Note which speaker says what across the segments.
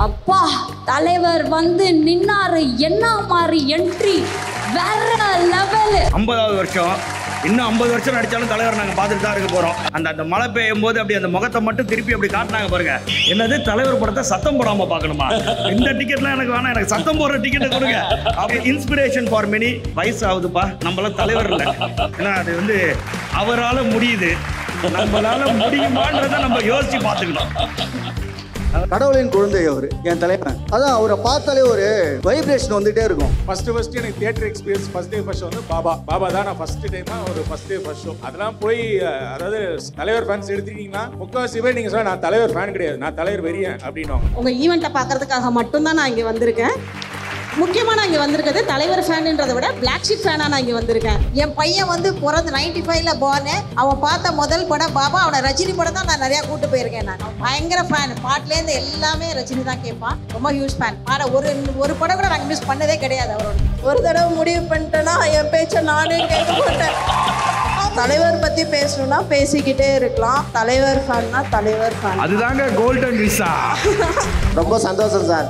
Speaker 1: அப்பா தலைவர் வந்து நின்னாரு, என்ன மாதிரி என்ட்ரி, வேற லெவல்.
Speaker 2: 50வது வருஷம், இன்னும் 50 வருஷம் நடிச்சாலும் தலைவர் நாங்கள் பார்த்துட்டு தான் இருக்க போகிறோம். அந்த மழை பெய்யும் போது அப்படி அந்த முகத்தை மட்டும் திருப்பி அப்படி காட்டினாங்க பாருங்க. என்னது தலைவர் படத்தை சத்தம் போடாமல் பார்க்கணுமா? இந்த டிக்கெட்லாம் எனக்கு வேணாம், எனக்கு சத்தம் போடுற டிக்கெட்டை கொடுங்க. அப்படி இன்ஸ்பிரேஷன் ஃபார் மெனி. வயசு ஆகுதுப்பா, நம்மளாம் தலைவர் இல்லை. ஏன்னா அது வந்து அவரால் முடியுது, நம்மளால முடியுமான்றதை நம்ம யோசிச்சு பார்த்துக்கணும்.
Speaker 3: கடவுளின் குழந்தை அவர், என் தலைவன். அதான் அவரை பார்த்தாலே ஒரு வைப்ரேஷன் வந்துட்டே இருக்கும்.
Speaker 4: ஃபர்ஸ்ட் எனக்கு theatre experience first day first வந்து பாபா தான். நான் ஃபர்ஸ்ட் டைமா ஒரு ஃபர்ஸ்ட் டே ஃபர்ஸ்ட் ஷோ அதெல்லாம் போய், அதாவது தலைவர் ஃபேன்ஸ் எடுத்துக்கிட்டீங்கன்னா முக்கால்வாசி பேர் நீங்க சொல்ல நான் தலைவர் ஃபேன் கிடையாது, நான் தலைவர் வெறியன் அப்படின்னுவாங்க.
Speaker 5: உங்க ஈவெண்ட்டை பார்க்கறதுக்காக மட்டும்தான் நான் இங்கே வந்திருக்கேன். முக்கியமாக நான் இங்கே வந்திருக்கிறது தலைவர் ஃபேனுன்றதை விட பிளாக் ஷீப் ஃபேனாக நான் இங்கே வந்திருக்கேன்.
Speaker 6: என் பையன் வந்து பிறந்து 95ல் போனே, அவன் பார்த்த முதல் படம் பாபா. அவனை ரஜினி படம் தான் நான் நிறையா கூட்டு போயிருக்கேன். நான் பயங்கர ஃபேன். பாட்டிலேருந்து எல்லாமே ரஜினி தான் கேட்பான். ரொம்ப ஹியூஜ் ஃபேன். ஆனால் ஒரு படம் கூட நாங்கள் மிஸ் பண்ணதே கிடையாது அவரோட. ஒரு தடவை முடிவு பண்ணிட்டேன்னா என் பேச்சை நானே கேட்க மாட்டேன். தலைவர் பற்றி பேசணும்னா பேசிக்கிட்டே இருக்கலாம். தலைவர் ஃபேன்னா தலைவர் ஃபேன்.
Speaker 2: அதுதாங்க கோல்டன் விசா.
Speaker 3: ரொம்ப சந்தோஷம் sir.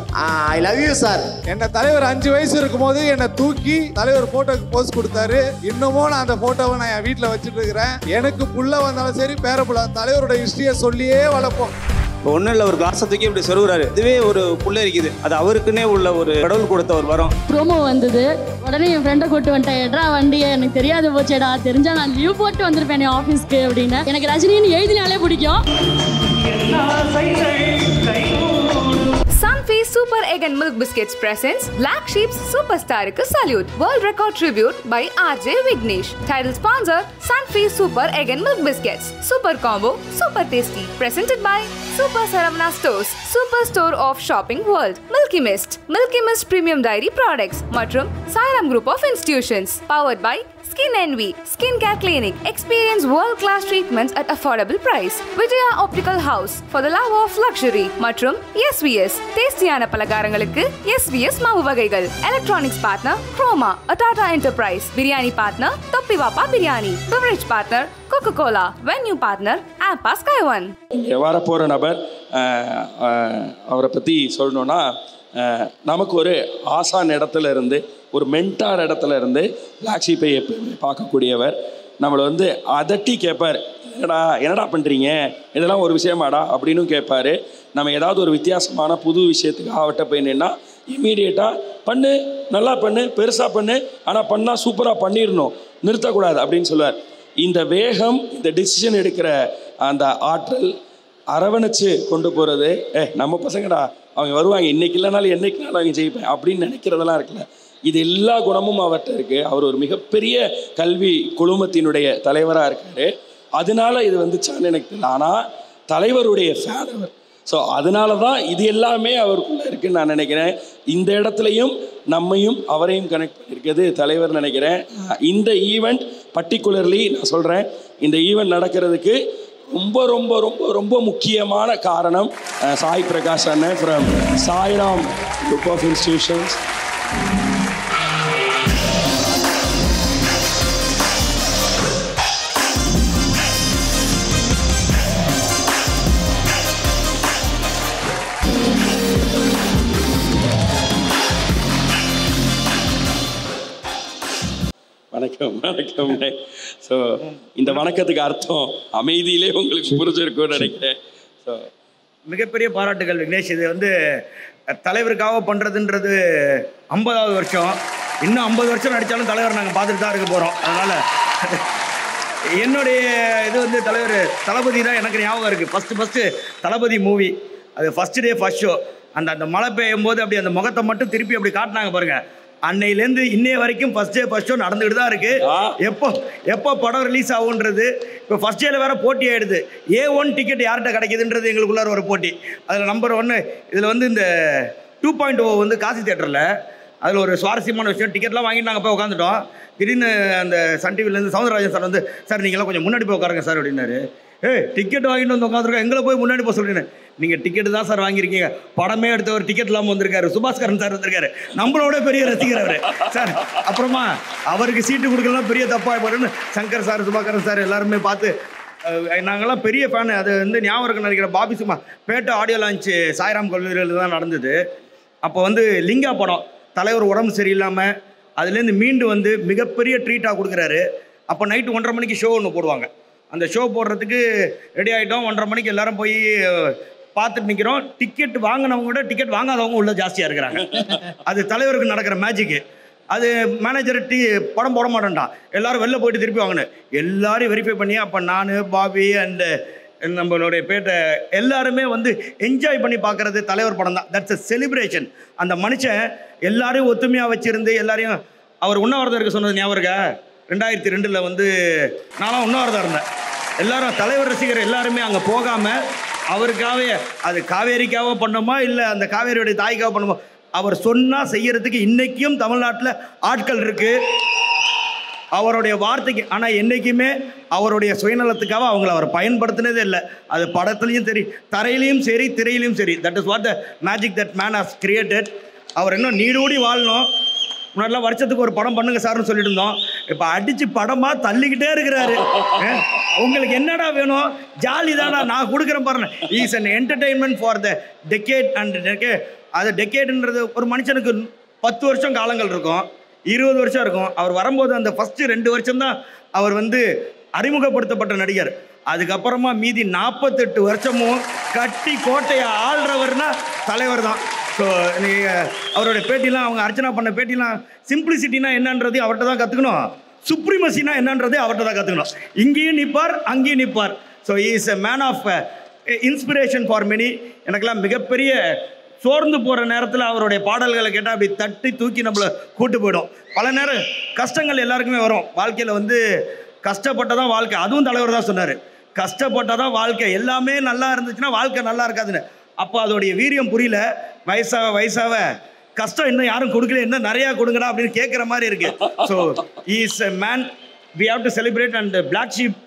Speaker 3: I love you sir.
Speaker 4: என்ன தலைவர் 5 வயசு இருக்கும்போது என்னை தூக்கி தலைவர் போட்டோக்கு போஸ் கொடுத்தாரு. இன்னமும் நான் அந்த போட்டோவை நான் என் வீட்டில் வச்சுட்டு இருக்கிறேன். எனக்கு புள்ள வந்தாலும் சரி பேர புள்ள தலைவரோட ஹிஸ்டரியை சொல்லியே வளர்ப்போம்.
Speaker 7: இப்போ ஒன்றும் இல்லை, ஒரு கிளாஸை தூக்கி இப்படி சொருகுறாரு. இதுவே ஒரு புள்ள இருக்குது, அது அவருக்குன்னே உள்ள ஒரு கடவுள் கொடுத்த ஒரு வரம்.
Speaker 1: ப்ரோமோ வந்தது, உடனே என் ஃப்ரெண்டை கூட்டு வந்துட்டேன். எட்ரா வண்டியை, எனக்கு தெரியாது போச்சேடா, தெரிஞ்சா நான் லீவ் போட்டு வந்திருப்பேன் ஆஃபீஸ்க்கு அப்படின்னு. எனக்கு ரஜினின்னு எழுதினாலே பிடிக்கும்.
Speaker 8: Sunfeast Super Egg and Milk Biscuits presents Black Sheep's Superstar Salute World Record Tribute by RJ Vignesh. Title sponsor Sunfeast Super Egg and Milk Biscuits. Super combo, super tasty. Presented by Super Saravana Stores, Super Store of Shopping World. Milky Mist Premium Dairy Products மற்றும் Sairam Group of Institutions. Powered by Skin Envy, Skincare Clinic. Experience world-class treatments at affordable price. Vijaya Optical House for the love of luxury. மற்றும் SVS, டேஸ்டியான பலகாரங்களுக்கு SVS மாவு வகைகள். Electronics partner Chroma, Tata Enterprise. Biryani partner தொப்பி வாப்பா biryani. Beverage partner Coca-Cola. Venue partner Ampa Sky One.
Speaker 9: வரப்போகிற நபர் அவரை பற்றி சொல்லணுன்னா, நமக்கு ஒரு ஆசான் இடத்துல இருந்து, ஒரு மென்டார் இடத்துல இருந்து பிளாக் ஷீப்பை எப்பவுமே பார்க்கக்கூடியவர். நம்மளை வந்து அதட்டி கேட்பார், என்னடா பண்ணுறீங்க, இதெல்லாம் ஒரு விஷயமாடா அப்படின்னு கேட்பார். நம்ம ஏதாவது ஒரு வித்தியாசமான புது விஷயத்துக்கு அவட்ட போய் நின்னா இம்மீடியட்டாக பண்ணு, நல்லா பண்ணு, பெருசாக பண்ணு, ஆனால் பண்ணால் சூப்பராக பண்ணிடணும், நிறுத்தக்கூடாது அப்படின்னு சொல்லுவார். இந்த வேகம், இந்த டிசிஷன் எடுக்கிற அந்த ஆற்றல், அரவணைச்சு கொண்டு போகிறது, நம்ம பசங்கடா அவங்க வருவாங்க, இன்றைக்கி இல்லைனாலும் என்றைக்குனாலும் அவங்க ஜெயிப்பேன் அப்படின்னு நினைக்கிறதெல்லாம் இருக்குல்ல, இது எல்லா குணமும் அவர்கிட்ட இருக்குது. அவர் ஒரு மிகப்பெரிய கல்வி குழுமத்தினுடைய தலைவராக இருக்கார். அதனால இது வந்துச்சான்னு எனக்கு தெரியல, ஆனால் தலைவருடைய ஃபேன் அவர். ஸோ அதனால தான் இது எல்லாமே அவருக்குள்ளே இருக்குதுன்னு நான் நினைக்கிறேன். இந்த இடத்துலையும் நம்மையும் அவரையும் கனெக்ட் பண்ணியிருக்கிறது தலைவர் நினைக்கிறேன். இந்த ஈவெண்ட் பர்டிகுலர்லி நான் சொல்கிறேன், இந்த ஈவெண்ட் நடக்கிறதுக்கு ரொம்ப ரொம்ப ரொம்ப ரொம்ப முக்கியமான காரணம் சாய் பிரகாஷ் அண்ணன் from Sairam group of institutions. வணக்கம் வணக்கம். ஸோ இந்த வணக்கத்துக்கு அர்த்தம் அமைதியிலே உங்களுக்கு புரிஞ்சிருக்கும்னு நினைக்கிறேன். ஸோ
Speaker 2: மிகப்பெரிய பாராட்டுகள் விக்னேஷ். இது வந்து தலைவருக்காக பண்ணுறதுன்றது 50வது வருஷம், இன்னும் 50 வருஷம் நடித்தாலும் தலைவர் நாங்கள் பார்த்துட்டு தான் இருக்க போகிறோம். அதனால் என்னுடைய இது வந்து தளபதி தான் எனக்கு ஞாபகம் இருக்குது. ஃபஸ்ட்டு தளபதி மூவி, அது ஃபஸ்ட் டே ஃபஸ்ட் ஷோ. அந்த மழை பெய்யும் போது அப்படி அந்த முகத்தை மட்டும் திருப்பி அப்படி காட்டினாங்க பாருங்கள். அன்னையிலேருந்து இன்னைய வரைக்கும் ஃபஸ்ட் டே ஃபஸ்ட் ஷோ நடந்துகிட்டு தான் இருக்குது. எப்போ படம் ரிலீஸ் ஆகுன்றது, இப்போ ஃபஸ்ட் டேல வேறு போட்டி ஆகிடுது. A1 டிக்கெட் யார்கிட்ட கிடைக்குதுன்றது எங்களுக்குள்ளார ஒரு போட்டி. அதில் நம்பர் 1 இதில் வந்து இந்த 2.0 வந்து காசி தியேட்டரில், அதில் ஒரு சுவாரஸ்யமான விஷயம், டிக்கெட்லாம் வாங்கிட்டு நாங்கள் போய் உட்காந்துட்டோம். திடீர்னு அந்த சன் டிவிலேருந்து சவுந்தரராஜன் சார் வந்து, சார் நீங்களாம் கொஞ்சம் முன்னாடி போய் உட்காருங்க சார் அப்படின்னாரு. டிக்கெட் வாங்கிட்டு வந்து உட்காந்துருக்கோம், எங்களை போய் முன்னாடி போக சொல்கிறேன்னு. நீங்கள் டிக்கெட்டு தான் சார் வாங்கியிருக்கீங்க, படமே எடுத்த ஒரு டிக்கெட் இல்லாமல் வந்திருக்காரு, சுபாஸ்கரன் சார் வந்திருக்காரு, நம்மளோட பெரிய ரசிகர் அவர் சார். அப்புறமா அவருக்கு சீட்டு கொடுக்கலாம் பெரிய தப்பாக போடுன்னு சங்கர் சார், சுபாஸ்கரன் சார் எல்லாருமே பார்த்து நாங்கள்லாம் பெரிய ஃபேனு. அது வந்து ஞாபகம் இருக்குன்னு நினைக்கிறேன். பாபி சும்மா பேட்டை ஆடியோ லான்ச்சு சாய்ராம் கல்லூரியில் தான் நடந்தது. அப்போ வந்து லிங்கா படம் தலைவர் உடம்பு சரியில்லாமல் அதுலேருந்து மீண்டு வந்து மிகப்பெரிய ட்ரீட்டாக கொடுக்குறாரு. அப்போ நைட்டு 1:30 மணிக்கு ஷோ ஒன்று போடுவாங்க. அந்த ஷோ போடுறதுக்கு ரெடி ஆகிட்டோம். 1:30 மணிக்கு எல்லோரும் போய் பார்த்துட்டு நிற்கிறோம். டிக்கெட் வாங்கினவங்க கூட டிக்கெட் வாங்காதவங்க உள்ள ஜாஸ்தியாக இருக்கிறாங்க. அது தலைவருக்கு நடக்கிற மேஜிக்கு. அது மேனேஜர் படம் போட மாட்டேன்டான், எல்லாரும் வெளில போயிட்டு திருப்பி வாங்கினேன். எல்லாரும் வெரிஃபை பண்ணி அப்போ நான் பாபி அண்டு நம்மளுடைய பேட்டை எல்லாருமே வந்து என்ஜாய் பண்ணி பார்க்குறது தலைவர் படம் தான். That's a celebration. அந்த மனுஷன் எல்லாரையும் ஒத்துமையாக வச்சுருந்து எல்லாரையும் அவர் உண்ணாவிரதம் இருக்க சொன்னது ஞாபகம் இருக்கா? 2002 வந்து நானும் உண்ணாவிரதம் இருந்தேன். எல்லாரும் தலைவர் ரசிகர் எல்லாருமே அங்கே போகாமல் அவருக்காகவே, அது காவேரிக்காக பண்ணோமா இல்லை அந்த காவேரியோடைய தாய்க்காக பண்ணுமோ, அவர் சொன்னால் செய்யறதுக்கு இன்றைக்கும் தமிழ்நாட்டில் ஆட்கள் இருக்குது அவருடைய வார்த்தைக்கு. ஆனால் என்றைக்குமே அவருடைய சுயநலத்துக்காக அவங்கள அவர் பயன்படுத்தினதே இல்லை. அது படத்துலையும் சரி, தரையிலையும் சரி, திரையிலையும் சரி. That is what the magic that man has created. அவர் இன்னும் நீடூடி வாழணும். முன்னாடிலாம் வருஷத்துக்கு ஒரு படம் பண்ணுங்க சார்னு சொல்லிட்டு இருந்தோம். இப்போ அடித்து படமாக தள்ளிக்கிட்டே இருக்கிறாரு. உங்களுக்கு என்னடா வேணும்? ஜாலி தானா, நான் கொடுக்குறேன் பாருங்க. Is an entertainment for the decade and decade. அது டெக்கேடுன்றது ஒரு மனுஷனுக்கு 10 வருஷம் காலங்கள் இருக்கும், 20 வருஷம் இருக்கும். அவர் வரும்போது அந்த ஃபஸ்ட்டு 2 வருஷம் தான் அவர் வந்து அறிமுகப்படுத்தப்பட்ட நடிகர். அதுக்கப்புறமா மீதி 48 வருஷமும் கட்டி கோட்டையை ஆள்றவர்னா தலைவர் தான். ஸோ நீங்கள் அவருடைய பேட்டிலாம், அவங்க அர்ச்சனா பண்ண பேட்டிலாம், சிம்பிளிசிட்டினா என்னன்றதையும் அவர்கிட்ட தான் கற்றுக்கணும், சுப்ரீமசினா என்னன்றதையும் அவர்கிட்ட தான் கற்றுக்கணும். இங்கேயும் நிற்பார், அங்கேயும் நிற்பார். So is a man of inspiration for many. எனக்கெல்லாம் மிகப்பெரிய சோர்ந்து போகிற நேரத்தில் அவருடைய பாடல்களை கேட்டால் அப்படி தட்டி தூக்கி நம்மளை கூட்டு போயிடும். பல நேரம் கஷ்டங்கள் எல்லாருக்குமே வரும் வாழ்க்கையில். வந்து கஷ்டப்பட்டதான் வாழ்க்கை. அதுவும் தலைவர் தான் சொன்னார், கஷ்டப்பட்டதான் வாழ்க்கை. எல்லாமே நல்லா இருந்துச்சுன்னா வாழ்க்கை நல்லா இருக்காதுன்னு. அப்போ அதோடைய வீரியம் புரியல. வயசாக கஷ்டம் இன்னும் யாரும் கொடுக்கல, இன்னும் நிறையா கொடுங்கடா அப்படின்னு கேட்குற மாதிரி இருக்கு. So is a man we have to celebrate. And Black Sheep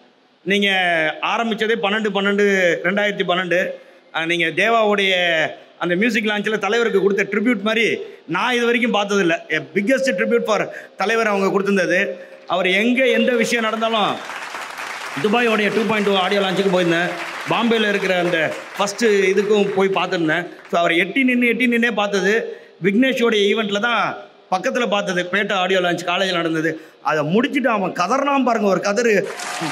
Speaker 2: நீங்கள் ஆரம்பித்ததே 12/12/2012. நீங்கள் தேவாவுடைய அந்த மியூசிக் லான்ச்சில் தலைவருக்கு கொடுத்த ட்ரிபியூட் மாதிரி நான் இது வரைக்கும் பார்த்ததில்லை. பிக்கஸ்ட் ட்ரிபியூட் ஃபார் தலைவர் அவங்க கொடுத்துருந்தது. அவர் எங்கே எந்த விஷயம் நடந்தாலும், துபாயோடைய 2.2 ஆடியோ லான்ச்சுக்கு போயிருந்தேன், பாம்பேயில் இருக்கிற அந்த ஃபஸ்ட்டு இதுக்கும் போய் பார்த்துருந்தேன். ஸோ அவர் எட்டி நின்னே பார்த்தது. விக்னேஷோடைய ஈவெண்ட்டில் தான் பக்கத்தில் பார்த்தது. பேட்டை ஆடியோ லான்ச் காலேஜில் நடந்தது. அதை முடிச்சுட்டு அவன் கதறினான் பாருங்க, ஒரு கதறு,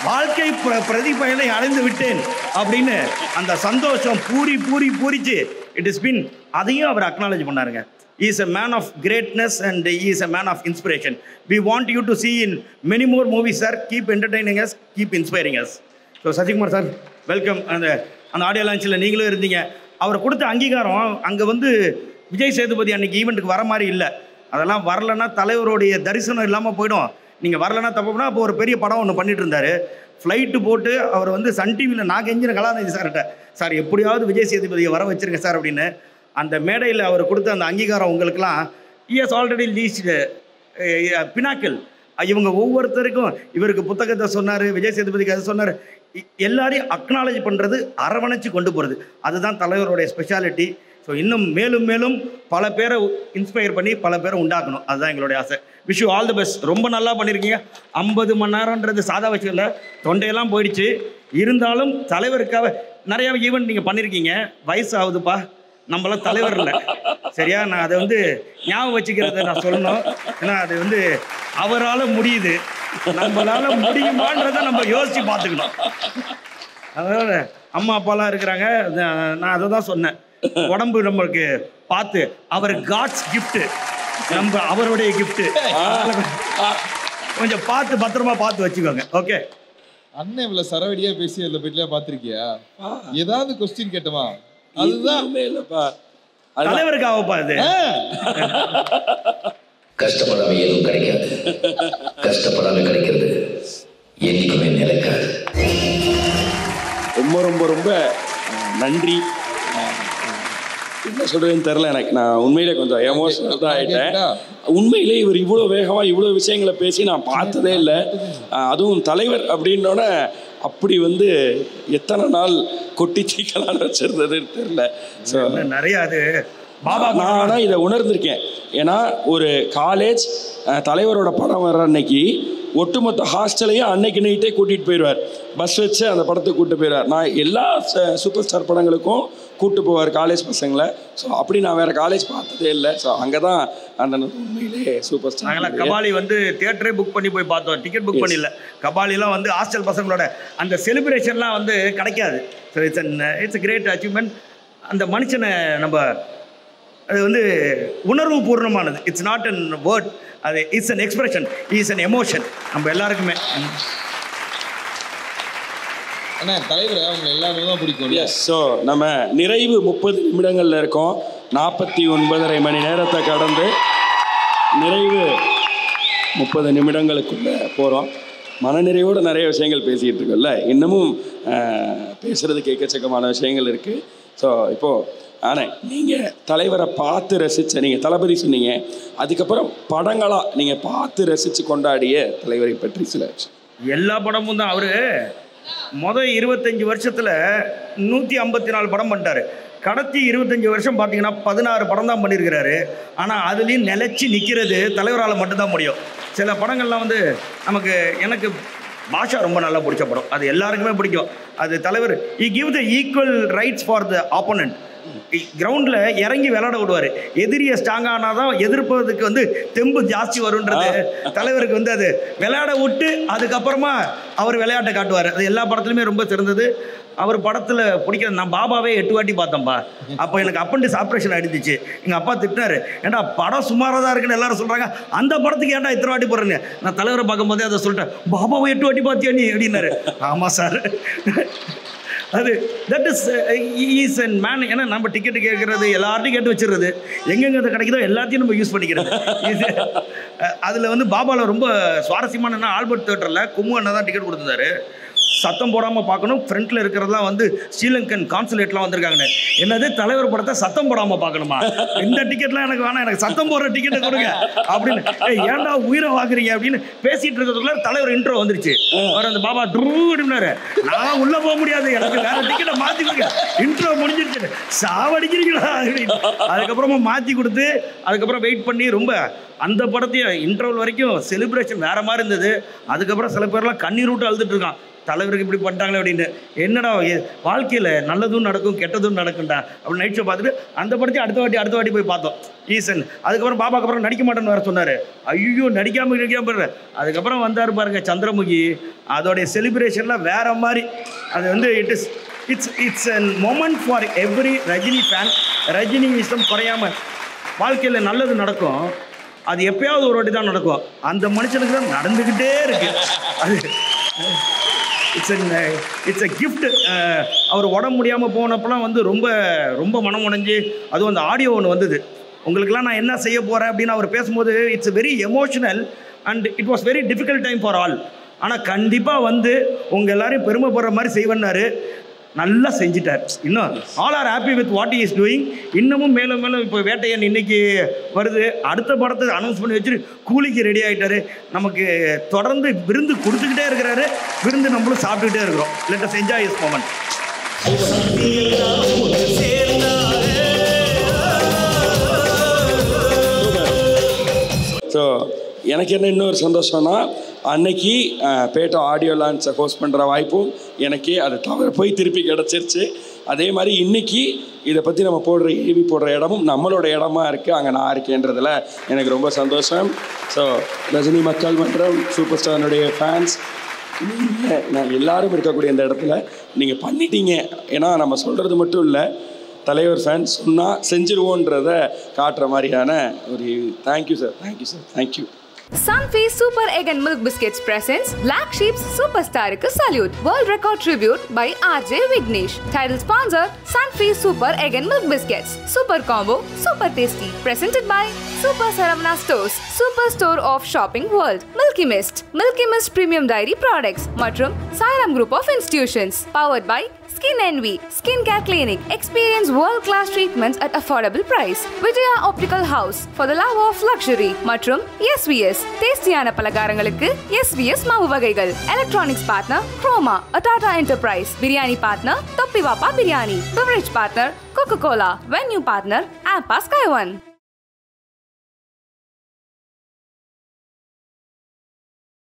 Speaker 2: வாழ்க்கை பிரதிபயனை அடைந்து விட்டேன் அப்படின்னு. அந்த சந்தோஷம் பூரிச்சு இட் இஸ் பின். அதையும் அவர் acknowledge பண்ணாருங்க. He is a man of greatness and he is a man of inspiration. We want you to see in many more movies, sir. Keep entertaining us, keep inspiring us. So Sasikumar sir, welcome. அந்த audio லான்ச்சில் நீங்களும் இருந்தீங்க. அவர் கொடுத்த அங்கீகாரம் அங்கே வந்து விஜய் சேதுபதி அன்றைக்கி ஈவெண்ட்டுக்கு வர மாதிரி இல்லை. அதெல்லாம் வரலைன்னா தலைவருடைய தரிசனம் இல்லாமல் போயிடும். நீங்கள் வரலைன்னா தப்புனா அப்போ ஒரு பெரிய படம் ஒன்று பண்ணிட்டு இருந்தார். ஃப்ளைட்டு போட்டு அவர் வந்து சன் டிவியில் நான் கெஞ்சின கலாநிதி சார்கிட்ட, சார் எப்படியாவது விஜய் சேதுபதியை வர வச்சுருங்க சார் அப்படின்னு. அந்த மேடையில் அவர் கொடுத்த அந்த அங்கீகாரம் உங்களுக்கெல்லாம் இஸ் ஆல்ரெடி லீஸ்டு பினாக்கிள். இவங்க ஒவ்வொருத்தருக்கும் இவருக்கு புத்தகத்தை சொன்னார், விஜய் சேதுபதிக்கு அதை சொன்னார். எல்லாரையும் அக்னாலேஜ் பண்ணுறது, அரவணைச்சு கொண்டு போகிறது, அதுதான் தலைவருடைய ஸ்பெஷாலிட்டி. ஸோ இன்னும் மேலும் மேலும் பல பேரை இன்ஸ்பயர் பண்ணி பல பேரை உண்டாக்கணும், அதுதான் எங்களுடைய ஆசை. Wish you all the best. ரொம்ப நல்லா பண்ணியிருக்கீங்க. 50 மணி நேரம்ன்றது சாதா விஷயம் இல்லை, தொண்டையெல்லாம் போயிடுச்சு. இருந்தாலும் தலைவருக்காக நிறையா ஈவெண்ட் நீங்கள் பண்ணியிருக்கீங்க. வயசு ஆகுதுப்பா, நம்மளாம் தலைவர் இல்லை சரியா? நான் அதை வந்து ஞாபகம் வச்சுக்கிறத நான் சொல்லணும். ஏன்னா அது வந்து அவரால் முடியுது, நம்மளால் முடியுமான்றதை நம்ம யோசித்து பார்த்துக்கணும். அதனால் அம்மா அப்பாலாம் இருக்கிறாங்க, நான் அதை தான் சொன்னேன். உடம்பு நம்மளுக்கு பார்த்து அவர் காட்ஸ் கிஃப்ட்டு, நம்ம அவருடைய கிஃப்ட்டு. கொஞ்சம் பார்த்து பத்திரமா பார்த்து வச்சுக்கோங்க. ஓகே
Speaker 10: அண்ணன் இவ்வளவு சரவடியா பேசி அதில் போயிட்டுல பார்த்துருக்கியா? ஏதாவது கொஸ்டின் கேட்டமா? அதுதான்
Speaker 9: இல்லப்பா,
Speaker 2: தலைவருக்காகப்பா அது.
Speaker 11: கஷ்டப்படாம எதுவும் கிடைக்காது, கஷ்டப்படாம கிடைக்கிறது என்னைக்குமே நிலைக்காது.
Speaker 9: ரொம்ப ரொம்ப ரொம்ப நன்றி. என்ன சொல்கிறதுன்னு தெரில எனக்கு. நான் உண்மையிலே கொஞ்சம் எமோஷனல் தான் ஆகிட்டேன். உண்மையிலே இவர் இவ்வளோ வேகமாக இவ்வளோ விஷயங்களை பேசி நான் பார்த்ததே இல்லை. அதுவும் தலைவர் அப்படின்னோட அப்படி வந்து எத்தனை நாள் கொட்டி தீக்கலான்னு வச்சிருந்ததுன்னு தெரில.
Speaker 2: ஸோ நிறையா அது பாபா
Speaker 9: நான் இதை உணர்ந்திருக்கேன். ஏன்னா ஒரு காலேஜ் தலைவரோட படம் வர்ற அன்னைக்கு ஒட்டுமொத்த ஹாஸ்டலையும் அன்னைக்கு நைட்டே கூட்டிகிட்டு போயிடுவார். பஸ் வச்சு அந்த படத்துக்கு கூப்பிட்டு போயிடுவார். நான் எல்லா சூப்பர் ஸ்டார் படங்களுக்கும் கூப்பிட்டு போவார் காலேஜ் பசங்களை. ஸோ அப்படி நான் வேறு காலேஜ் பார்த்ததே இல்லை. ஸோ அங்கே தான் அந்த உண்மையிலே சூப்பர் ஸ்டார்.
Speaker 2: நாங்களாம் கபாலி வந்து தியேட்டரே புக் பண்ணி போய் பார்த்தோம், டிக்கெட் புக் பண்ணிடல. கபாலிலாம் வந்து ஹாஸ்டல் பசங்களோட அந்த செலிப்ரேஷன்லாம் வந்து கிடைக்காது. So it's great achievement. அந்த மனுஷனை நம்ம அது வந்து உணர்வு பூர்ணமானது. இட்ஸ் நாட் அன் வேர்ட், அது it's an expression, it's an emotion நம்ம எல்லாருக்குமே.
Speaker 10: அண்ணா தலைவர் அவங்க எல்லாருமே தான் பிடிக்கும்.
Speaker 9: எஸ். ஸோ நம்ம நிறைவு 30 நிமிடங்களில் இருக்கோம். 49.5 மணி நேரத்தை கடந்து நிறைவு 30 நிமிடங்களுக்குள்ளே போகிறோம். மனநிறைவோடு நிறைய விஷயங்கள் பேசிகிட்டு இருக்கோம்ல. இன்னமும் பேசுகிறதுக்கு எக்கச்சக்கமான விஷயங்கள் இருக்குது. ஸோ இப்போது ஆனால் நீங்கள் தலைவரை பார்த்து ரசித்த, நீங்கள் தளபதி சொன்னீங்க, அதுக்கப்புறம் படங்களாக நீங்கள் பார்த்து ரசித்து கொண்டாடிய தலைவரை பற்றி சில
Speaker 2: எல்லா படமும் தான். அவர் மொதல் 25 வருஷத்தில் 154 படம் பண்ணிட்டார். கடத்தி 25 வருஷம் பார்த்தீங்கன்னா 16 படம் தான் பண்ணியிருக்கிறாரு. ஆனால் அதுலேயும் நிலச்சி நிற்கிறது தலைவரால் மட்டும்தான் முடியும். சில படங்கள்லாம் வந்து எனக்கு பாஷா ரொம்ப நல்லா பிடிச்ச படம், அது எல்லாருக்குமே பிடிக்கும். அது தலைவர் give the equal rights for the opponent. கிரவுண்டில் இறங்கி விளையாட விடுவார். எதிரியை ஸ்ட்ராங் ஆனால் தான் எதிர்ப்பதுக்கு வந்து தெம்பு ஜாஸ்தி வரும்ன்றது தலைவருக்கு வந்து அது விளையாட விட்டு அதுக்கப்புறமா அவர் விளையாட்டை காட்டுவார். அது எல்லா படத்துலையுமே ரொம்ப சிறந்தது. அவர் படத்தில் பிடிக்கிறது. நான் பாபாவே 8 வாட்டி பார்த்தேன்ப்பா. அப்போ எனக்கு அப்பண்டிஸ் ஆப்ரேஷன் ஆகிடுச்சு. எங்கள் அப்பா திட்டினார், ஏன்டா படம் சுமாராக தான் இருக்குன்னு எல்லாரும் சொல்கிறாங்க, அந்த படத்துக்கு ஏன்டா இத்தனை வாட்டி போடுறேன்னு. நான் தலைவரை பார்க்கும்போதே அதை சொல்லிட்டேன், பாபாவை 8 வாட்டி பார்த்தியா நீ அப்படின்னாரு. ஆமாம் சார், அது தட் இஸ் அன் மேன். ஏன்னா நம்ம டிக்கெட்டு கேட்குறது எல்லார்ட்டையும் கேட்டு வச்சுருது, எங்கெங்கே அது கிடைக்குதோ எல்லாத்தையும் நம்ம யூஸ் பண்ணிக்கிறது. இது அதில் வந்து பாபாவில் ரொம்ப சுவாரஸ்யமான ஆல்பர்ட் தியேட்டரில் கும்மு அண்ணா தான் டிக்கெட் கொடுத்துருந்தாரு. சத்தம் போடாமல் பார்க்கணும், ஃப்ரண்ட்டில் இருக்கிறதெல்லாம் வந்து ஸ்ரீலங்கன் கான்சுலேட்லாம் வந்திருக்காங்கன்னு. என்னது தலைவர் படத்தை சத்தம் போடாமல் பார்க்கணுமா? இந்த டிக்கெட்லாம் எனக்கு வேணாம், எனக்கு சத்தம் போடுற டிக்கெட்டை கொடுங்க அப்படின்னு. ஏன்டா உயிரை வாங்குறீங்க அப்படின்னு பேசிகிட்டு இருக்கிறதுக்குள்ள தலைவர் இன்ட்ரோ வந்துருச்சு. அவர் அந்த பாபா அப்படின்னாரு, நான் உள்ளே போக முடியாது, எனக்கு வேற டிக்கெட்டை மாற்றி கொடுங்க, இன்ட்ரோ முடிஞ்சிருச்சு, சாவடிக்கிறீங்களா அப்படின்னு. அதுக்கப்புறமா மாற்றி கொடுத்து அதுக்கப்புறம் வெயிட் பண்ணி ரொம்ப அந்த படத்தையும் இன்டர்வல் வரைக்கும் செலிப்ரேஷன் வேறு மாதிரி இருந்தது. அதுக்கப்புறம் சில பேர்லாம் கண்ணீர் விட்டு அழுதுட்டு இருக்கான், தலைவருக்கு இப்படி பண்ணிட்டாங்களே அப்படின்னு. என்னடா வாழ்க்கையில் நல்லதும் நடக்கும் கெட்டதும் நடக்கும்டா அப்படின்னு நைட் ஷோ பார்த்துட்டு அந்த படத்தையும் அடுத்த வாட்டி போய் பார்த்தோம். ஈசன் அதுக்கப்புறம் பாபாக்கு அப்புறம் நடிக்க மாட்டேன்னு வேறு சொன்னார். ஐயோ நடிக்காமல் போடுற. அதுக்கப்புறம் வந்தார் பாருங்க சந்திரமுகி, அதோடைய செலிப்ரேஷன்லாம் வேறு மாதிரி. அது வந்து it's a moment for every Rajini fan. Rajini இஷ்டம் குறையாமல் வாழ்க்கையில் நல்லது நடக்கும், அது எப்பயாவது ஒரு வாட்டி தான் நடக்கும். அந்த மனுஷனுக்கு தான் நடந்துக்கிட்டே இருக்கு. அது இட்ஸ் அ கிஃப்ட். அவர் உடம்பு முடியாமல் போனப்பெல்லாம் வந்து ரொம்ப ரொம்ப மனம் உடைஞ்சு, அதுவும் அந்த ஆடியோ ஒன்று வந்தது, உங்களுக்கெல்லாம் நான் என்ன செய்ய போகிறேன் அப்படின்னு அவர் பேசும்போது it's very emotional and it was very difficult time for all. ஆனால் கண்டிப்பாக வந்து உங்கள் எல்லாரையும் பெருமைப்படுற மாதிரி செய்வேன்னாரு. நல்லா செஞ்சிட்டார். இன்னும் all are happy with what is doing. இன்னமும் மேலும் மேலும் இப்போ வேட்டையன் இன்னைக்கு வருது, அடுத்த படத்தை அனௌன்ஸ் பண்ணி வச்சுட்டு கூலிக்கு ரெடி ஆகிட்டாரு. நமக்கு தொடர்ந்து விருந்து கொடுத்துக்கிட்டே இருக்கிறாரு, விருந்து நம்மளும் சாப்பிட்டுக்கிட்டே இருக்கிறோம். Let us enjoy this moment.
Speaker 9: So எனக்கு என்ன இன்னொரு சந்தோஷம்னா, அன்னைக்கு பேட்டா ஆடியோ லான்ச்சை ஹோஸ்ட் பண்ணுற வாய்ப்பும் எனக்கே அது தவிர போய் திருப்பி கிடச்சிருச்சு. அதே மாதிரி இன்றைக்கி இதை பற்றி நம்ம ஏவி போடுற இடமும் நம்மளோட இடமா இருக்குது, அங்கே நான் இருக்கேன்றதில் எனக்கு ரொம்ப சந்தோஷம். ஸோ ரஜினி மக்கள் மன்றம் சூப்பர் ஸ்டாரினுடைய ஃபேன்ஸ் நான் எல்லாரும் இருக்கக்கூடிய இந்த இடத்துல நீங்கள் பண்ணிட்டீங்க. ஏன்னா நம்ம சொல்கிறது மட்டும் இல்லை, தலைவர் ஃபேன்ஸ் சொன்னால் செஞ்சிருவோன்றதை காட்டுற மாதிரியான ஒரு thank you sir, thank you sir, thank you.
Speaker 8: Sunfeast Super Egg and Milk Biscuits presents Black Sheep's Superstar Salute. World Record Tribute by RJ Vignesh. Title sponsor Sunfeast Super Egg and Milk Biscuits. Super Combo, Super Tasty. Presented by Super Saravana Stores, Super Store of Shopping World. Milky Mist Premium Dairy Products. மற்றும் Sairam Group of Institutions. Powered by Skin Envy, Skincare Clinic. Experience world-class treatments at affordable price. Vijaya Optical House for the love of luxury. மற்றும் SVS, டேஸ்டியான பலகாரங்களுக்கு SVS மாவு வகைகள். Electronics partner Chroma, a Tata Enterprise. Biryani partner Toppi Vapa Biryani. Beverage partner Coca-Cola. Venue partner APA Sky One.